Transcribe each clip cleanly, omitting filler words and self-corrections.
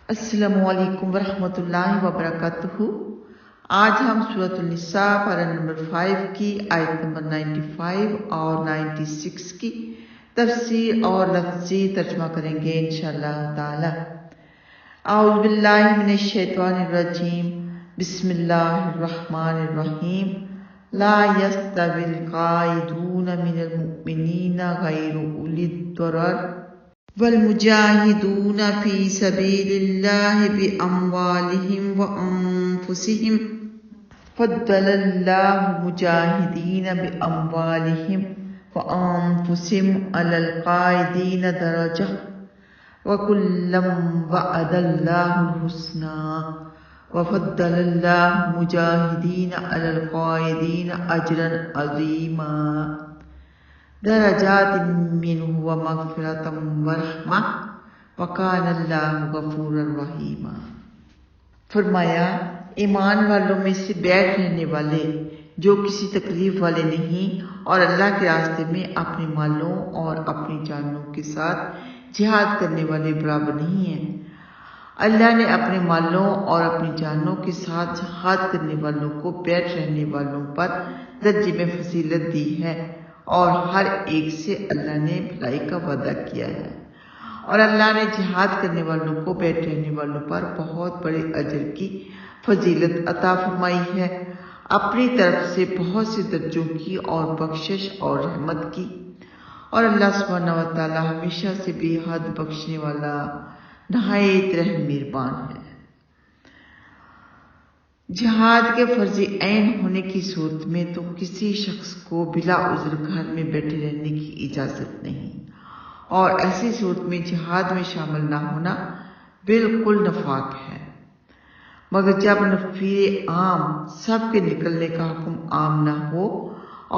السلام علیکم ورحمۃ اللہ وبرکاتہ۔ آج ہم سورۃ النساء پارہ نمبر 5 کی آیت نمبر 95 اور 96 کی تفسیر اور لفظی ترجمہ کریں گے انشاءاللہ تعالی۔ اعوذ باللہ من الشیطان الرجیم، بسم اللہ الرحمن الرحیم۔ لا یستوی القاعدون من المؤمنین غیر اولی الضرر والمجاہدون فی سبیل اللہ باموالہم وانفسہم فضل اللہ المجاہدین باموالہم وانفسہم علی القاعدین درجہ وکلا وعد اللہ الحسنی وفضل اللہ المجاہدین علی القاعدین اجرا عظیما درجات منہ ومغفرۃ ورحمہ وکان اللہ غفورا رحیما۔ فرمایا، ایمان والوں میں سے بیٹھ رہنے والے جو کسی تکلیف والے نہیں اور اللہ کے راستے میں اپنے مالوں اور اپنی جانوں کے ساتھ جہاد کرنے والے برابر نہیں ہیں۔ اللہ نے اپنے مالوں اور اپنی جانوں کے ساتھ جہاد کرنے والوں کو بیٹھ رہنے والوں پر درجے میں فضیلت دی ہے، اور ہر ایک سے اللہ نے بھلائی کا وعدہ کیا ہے، اور اللہ نے جہاد کرنے والوں کو بیٹھ رہنے والوں پر بہت بڑے اجر کی فضیلت عطا فرمائی ہے، اپنی طرف سے بہت سے درجوں کی اور بخشش اور رحمت کی، اور اللہ سبحانہ و تعالی ہمیشہ سے بے حد بخشنے والا نہایت رحم مہربان ہے۔ جہاد کے فرض عین ہونے کی صورت میں تو کسی شخص کو بلا عذر گھر میں بیٹھے رہنے کی اجازت نہیں، اور ایسی صورت میں جہاد میں شامل نہ ہونا بالکل نفاق ہے، مگر جب نفیر عام سب کے نکلنے کا حکم عام نہ ہو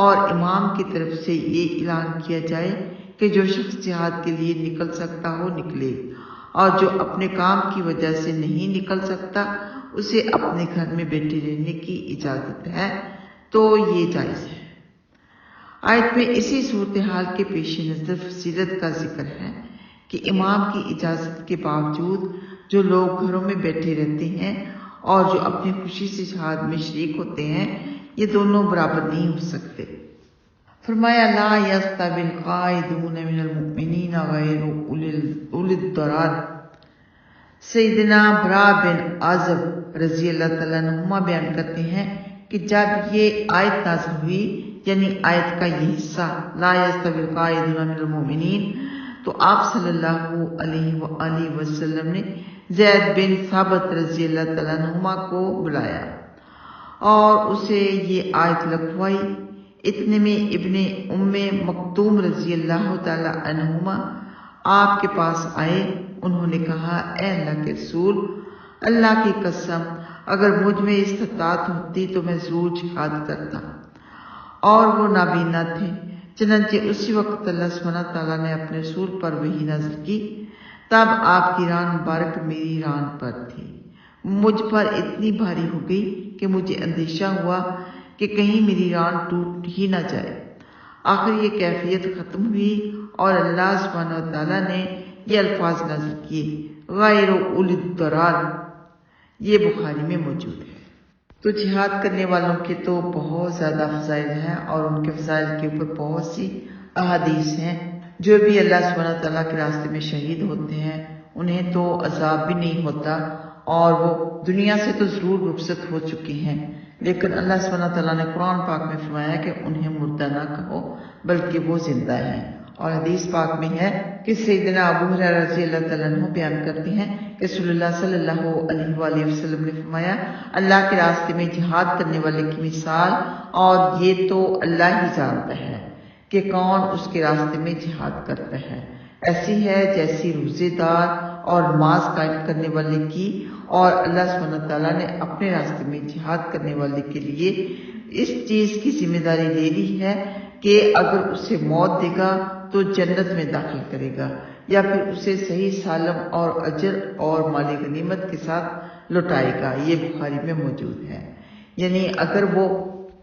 اور امام کی طرف سے یہ اعلان کیا جائے کہ جو شخص جہاد کے لیے نکل سکتا ہو نکلے، اور جو اپنے کام کی وجہ سے نہیں نکل سکتا اسے اپنے گھر میں بیٹھے رہنے کی اجازت ہے، تو یہ جائز ہے۔ آیت میں اسی صورتحال کے پیش نظر فضیلت کا ذکر ہے کہ امام کی اجازت کے باوجود جو لوگ گھروں میں بیٹھے رہتے ہیں اور جو اپنی خوشی سے جہاد میں شریک ہوتے ہیں، یہ دونوں برابر نہیں ہو سکتے۔ فرمایا، لا یستوی القاعدون من المؤمنین غیر اولی الضرر۔ سیدنا برا بن عازب رضی اللہ تعالیٰ عنہما بیان کرتے ہیں کہ جب یہ آیت نازل ہوئی، یعنی آیت کا یہ حصہ لا یستوی القاعدون من المؤمنین، تو آپ صلی اللہ علیہ وآلہ وسلم نے زید بن ثابت رضی اللہ تعالیٰ عنہما کو بلایا اور اسے یہ آیت لکھوائی۔ اتنے میں ابن ام مکتوم رضی اللہ تعالیٰ عنہما آپ کے پاس آئے۔ انہوں نے کہا، اے اللہ کے رسول، اللہ کی قسم اگر مجھ میں استطاعت ہوتی تو میں ضرور جہاد کرتا، اور وہ نابینا تھے۔ چنانچہ اسی وقت اللہ سبحانہ تعالیٰ نے اپنے رسول پر وحی نازل کی، تب آپ کی ران مبارک میری ران پر تھی، مجھ پر اتنی بھاری ہو گئی کہ مجھے اندیشہ ہوا کہ کہیں میری ران ٹوٹ ہی نہ جائے۔ آخر یہ کیفیت ختم ہوئی اور اللہ سبحانہ تعالیٰ نے یہ الفاظ نازل کیے، غیر اولی الضرر۔ یہ بخاری میں موجود ہے۔ تو جہاد کرنے والوں کے تو بہت زیادہ فضائل ہیں، اور ان کے فضائل کے اوپر بہت سی احادیث ہیں۔ جو بھی اللہ سبحانہ تعالیٰ کے راستے میں شہید ہوتے ہیں انہیں تو عذاب بھی نہیں ہوتا، اور وہ دنیا سے تو ضرور رخصت ہو چکے ہیں، لیکن اللہ سبحانہ تعالیٰ نے قرآن پاک میں فرمایا کہ انہیں مردہ نہ کہو بلکہ وہ زندہ ہیں۔ اور حدیث پاک میں ہے کہ سیدنا ابو ہریرہ رضی اللہ تعالیٰ عنہ بیان کرتے ہیں کہ رسول اللہ صلی اللہ علیہ وآلہ وسلم نے فرمایا، اللہ کے راستے میں جہاد کرنے والے کی مثال، اور یہ تو اللہ ہی جانتا ہے کہ کون اس کے راستے میں جہاد کرتا ہے، ایسی ہے جیسی روزے دار اور نماز قائم کرنے والے کی، اور اللہ سبحانہ تعالیٰ نے اپنے راستے میں جہاد کرنے والے کے لیے اس چیز کی ذمہ داری لے لی ہے کہ اگر اسے موت دے گا تو جنت میں داخل کرے گا، یا پھر اسے صحیح سالم اور اجر اور مال غنیمت کے ساتھ لوٹائے گا۔ یہ بخاری میں موجود ہے۔ یعنی اگر وہ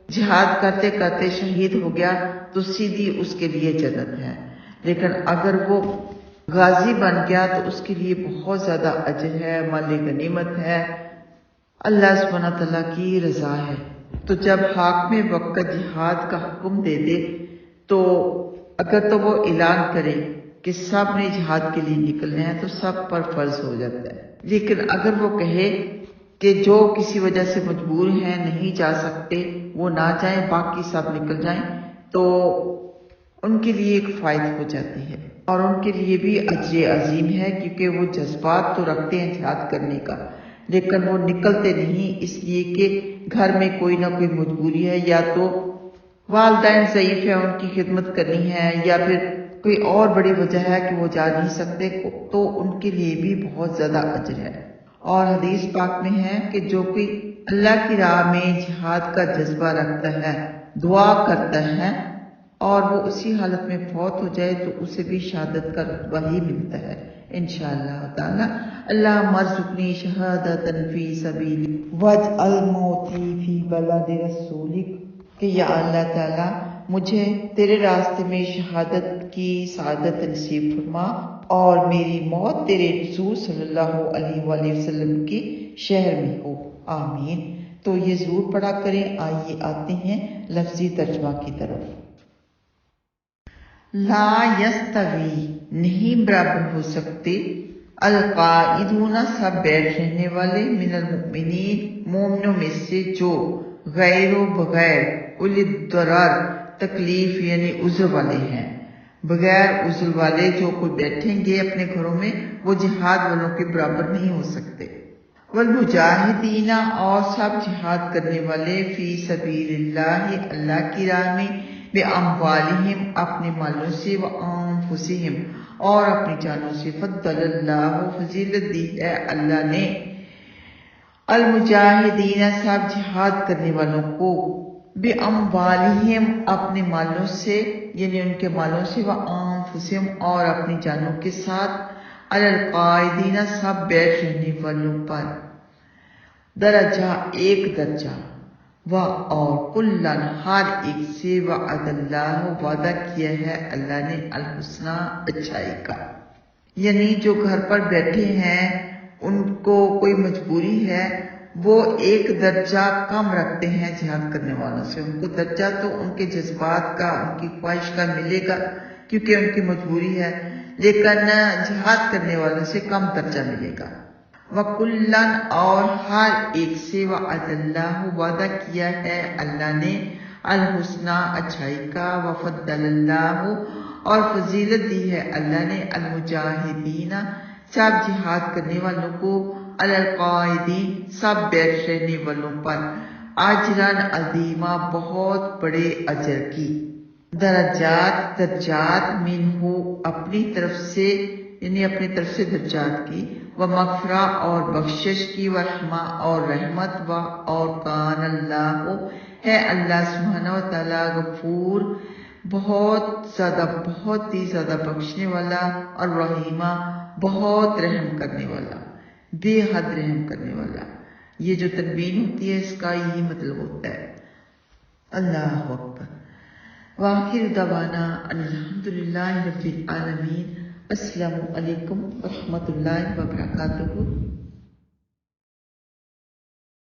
جہاد کرتے کرتے شہید ہو گیا تو سیدھی اس کے لیے جنت ہے، لیکن اگر وہ غازی بن گیا تو اس کے لیے بہت زیادہ اجر ہے، مال غنیمت ہے، اللہ سبحانہ تعالیٰ کی رضا ہے۔ تو جب حاکم وقت جہاد کا حکم دے دے تو اگر تو وہ اعلان کرے کہ سب نے جہاد کے لیے نکلنا ہے تو سب پر فرض ہو جاتا ہے، لیکن اگر وہ کہے کہ جو کسی وجہ سے مجبور ہیں نہیں جا سکتے وہ نہ جائیں، باقی سب نکل جائیں، تو ان کے لیے ایک فائدہ ہو جاتی ہے اور ان کے لیے بھی اجر عظیم ہے، کیونکہ وہ جذبات تو رکھتے ہیں جہاد کرنے کا لیکن وہ نکلتے نہیں، اس لیے کہ گھر میں کوئی نہ کوئی مجبوری ہے، یا تو والدین ضعیف ہے ان کی خدمت کرنی ہے، یا پھر کوئی اور بڑی وجہ ہے کہ وہ جا نہیں سکتے، تو ان کے لیے بھی بہت زیادہ اجر ہے۔ اور حدیث پاک میں ہے کہ جو کوئی اللہ کی راہ میں جہاد کا جذبہ رکھتا ہے، دعا کرتا ہے اور وہ اسی حالت میں فوت ہو جائے تو اسے بھی شہادت کا رتبہ ہی ملتا ہے انشاءاللہ تعالی۔ اللہم ارزقنی شہادۃ فی سبیلک واجعل موتی فی بلد رسولک، کہ یا اللہ تعالی مجھے تیرے راستے میں شہادت کی سعادت نصیب فرما اور میری موت تیرے رسول صلی اللہ علیہ وآلہ وسلم کی شہر میں ہو، آمین۔ تو یہ ضرور پڑھا کریں۔ آئیے آتے ہیں لفظی ترجمہ کی طرف۔ لا یستوی نہیں برابر ہو سکتے، القاعدون سب بیٹھ رہنے والے، من المؤمنین مومنوں میں سے، جو غیر و بغیر، اولی الضرر تکلیف یعنی عذر والے ہیں، بغیر عذر والے جو کوئی بیٹھیں گے اپنے گھروں میں وہ جہاد والوں کے برابر نہیں ہو سکتے۔ والمجاہدین اور سب جہاد کرنے والے، فی سبیل اللہ اللہ کی راہ میں، باموالہم اپنے مالوں سے، وانفسہم اور اپنی جانوں سے، فضل اللہ فضیلت دی ہے اللہ نے، المجاہدین سب جہاد کرنے والوں کو، باموالہم اپنے مالوں سے یعنی ان کے مالوں سے، وانفسہم اور اپنی جانوں کے ساتھ، علی القاعدین سب بیٹھ رہنے والوں پر، درجہ ایک درجہ، اور کلن ہر ایک سے، وعد اللہ وعدہ کیا ہے اللہ نے، الحسنی اچھائی کا، یعنی جو گھر پر بیٹھے ہیں ان کو کوئی مجبوری ہے وہ ایک درجہ کم رکھتے ہیں جہاد کرنے والوں سے، ان کو درجہ تو ان کے جذبات کا، ان کی خواہش کا ملے گا کیونکہ ان کی مجبوری ہے، لیکن جہاد کرنے والوں سے کم درجہ ملے گا۔ وَكُلًّا اور ہر ایک سے، وعد اللہ وعدہ کیا ہے اللہ نے، الحسنی اچھائی کا، وفضل اللہ اور فضیلت دی ہے اللہ نے، المجاہدین سب جہاد کرنے والوں کو، علی القاعدین سب بیٹھ رہنے والوں پر، اجرا عظیما بہت بڑے اجر کی، درجات درجات، منہ اپنی طرف سے یعنی اپنی طرف سے درجات کی، ومغفرہ اور بخشش کی، ورحمہ اور رحمت، اور کان اللہ ہے اللہ سبحانہ و تعالی، غفور بہت زیادہ بہت ہی زیادہ بخشنے والا، اور رحیمہ بہت رحم کرنے والا، بے حد رحم کرنے والا۔ یہ جو تنوین ہوتی ہے اس کا یہی مطلب ہوتا ہے۔ اللہ اکبر۔ وآخر دعوانا الحمدللہ رب العالمین۔ السلام علیکم ورحمۃ اللہ وبرکاتہ۔